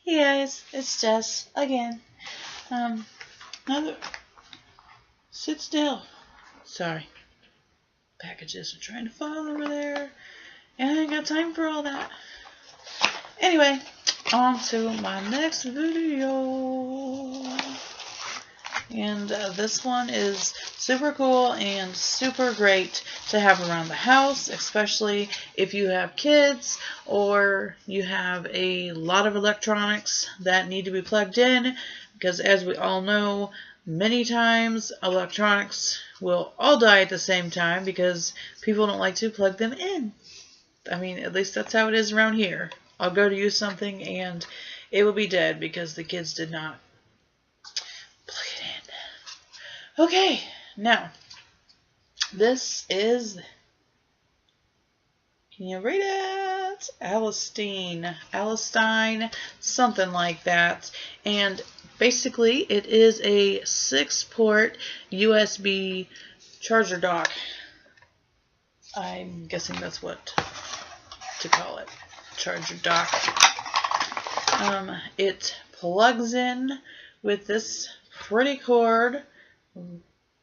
Hey guys, it's Jess again. Another. Sit still. Sorry. Packages are trying to fall over there. And I ain't got time for all that. Anyway, on to my next video. And this one is super cool and super great to have around the house, especially if you have kids or you have a lot of electronics that need to be plugged in, because as we all know, many times electronics will all die at the same time because people don't like to plug them in. I mean, at least that's how it is around here. I'll go to use something and it will be dead because the kids did not plug it in. Okay, now, this is, can you read it? Alisten, something like that. And basically, it is a 6-port USB charger dock. I'm guessing that's what to call it, charger dock. It plugs in with this pretty cord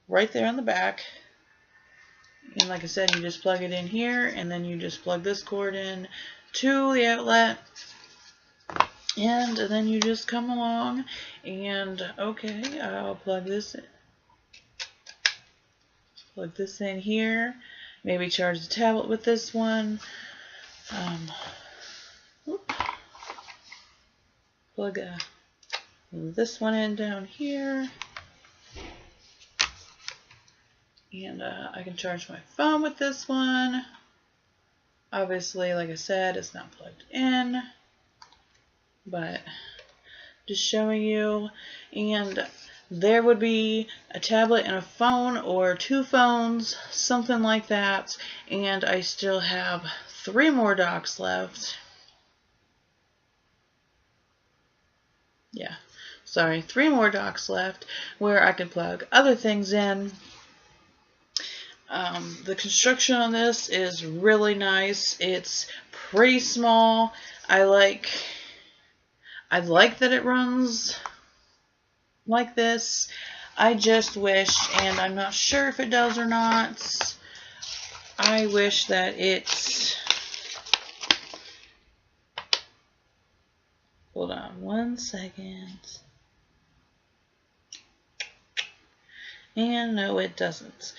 right there on the back, and like I said, you just plug it in here, and then you just plug this cord in to the outlet, and then you just come along and okay, I'll plug this in here, maybe charge the tablet with this one. Plug this one in down here. And I can charge my phone with this one. Obviously, like I said, it's not plugged in, but just showing you. And there would be a tablet and a phone, or 2 phones, something like that. And I still have 3 more docks left. Yeah, sorry, 3 more docks left where I could plug other things in. The construction on this is really nice. It's pretty small. I like that it runs like this. I just wish, and I'm not sure if it does or not, I wish that it, hold on one second. And no, it doesn't.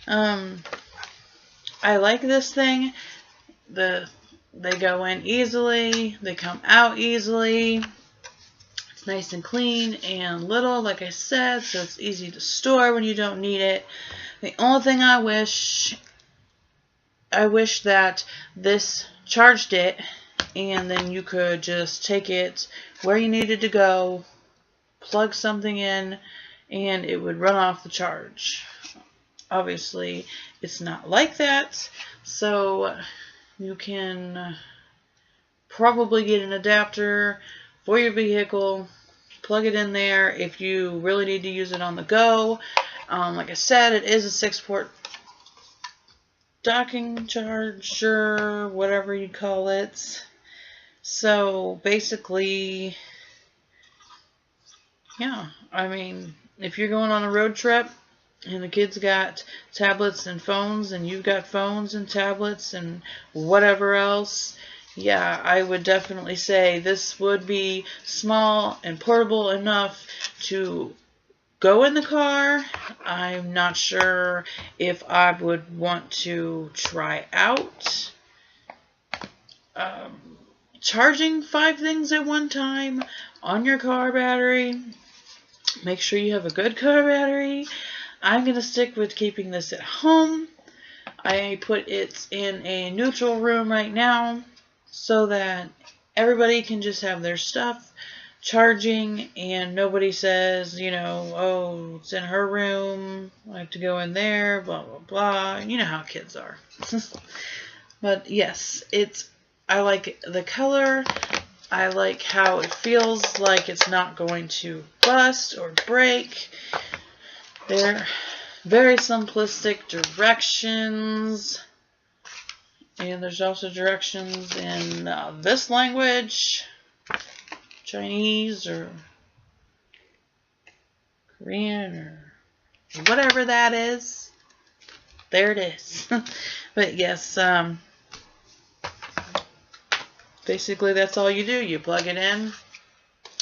I like this thing. They go in easily, they come out easily. It's nice and clean and little, like I said, so it's easy to store when you don't need it. The only thing I wish that this charged it, and then you could just take it where you needed to go, plug something in, and it would run off the charge. Obviously, it's not like that, so you can probably get an adapter for your vehicle, plug it in there if you really need to use it on the go. Like I said, it is a 6-port docking charger, whatever you call it. So basically, yeah, I mean, if you're going on a road trip and the kids got tablets and phones, and you've got phones and tablets and whatever else, yeah, I would definitely say this would be small and portable enough to go in the car. I'm not sure if I would want to try out charging 5 things at one time on your car battery. Make sure you have a good car battery. I'm going to stick with keeping this at home. I put it in a neutral room right now so that everybody can just have their stuff charging and nobody says, you know, oh, it's in her room, I have to go in there, blah, blah, blah. You know how kids are. But yes, I like the color. I like how it feels like it's not going to bust or break. They're very simplistic directions. And there's also directions in this language. Chinese or Korean or whatever that is. There it is. But yes, basically that's all you do. You plug it in,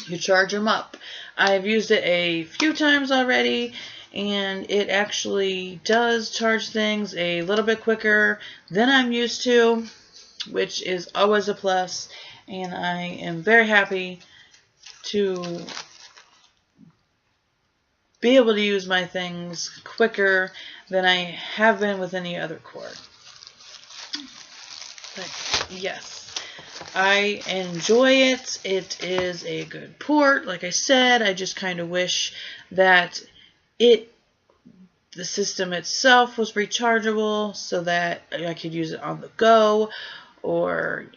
you charge them up. I've used it a few times already, and it actually does charge things a little bit quicker than I'm used to, which is always a plus, and I am very happy to be able to use my things quicker than I have been with any other cord. But yes, I enjoy it. It is a good port. Like I said, I just kind of wish that the system itself was rechargeable so that I could use it on the go, or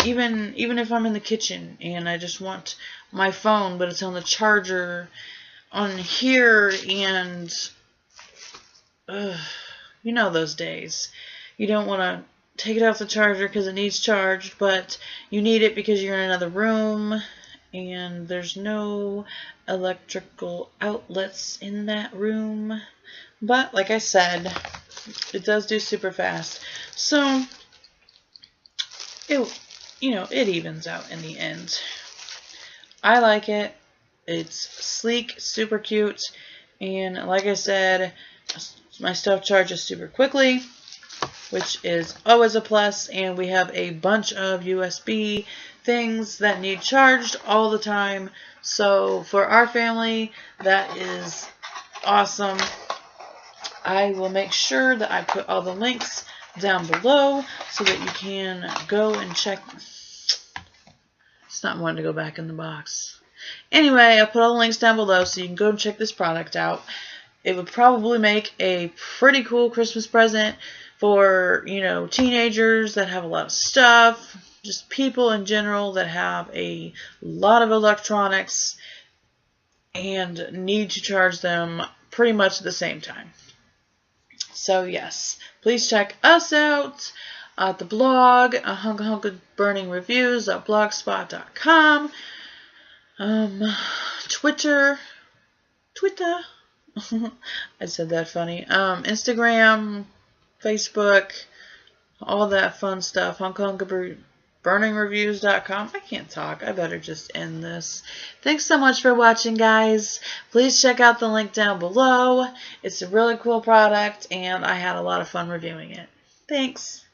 even if I'm in the kitchen and I just want my phone, but it's on the charger on here, and you know those days. You don't want to take it off the charger because it needs charged, but you need it because you're in another room and there's no electrical outlets in that room. But like I said, it does do super fast. So it evens out in the end. I like it. It's sleek, super cute, and like I said, my stuff charges super quickly, which is always a plus, and we have a bunch of USB things that need charged all the time. So for our family, that is awesome. I will make sure that I put all the links down below so that you can go and check. It's not wanting to go back in the box. Anyway, I'll put all the links down below so you can go and check this product out. It would probably make a pretty cool Christmas present for, teenagers that have a lot of stuff, just people in general that have a lot of electronics and need to charge them pretty much at the same time. So yes, please check us out at the blog, hunkahunkaburningReviews.blogspot.com, Twitter, I said that funny, Instagram, Facebook, all that fun stuff, hunkahunkaburningReviews.com. I can't talk. I better just end this. Thanks so much for watching, guys. Please check out the link down below. It's a really cool product, and I had a lot of fun reviewing it. Thanks.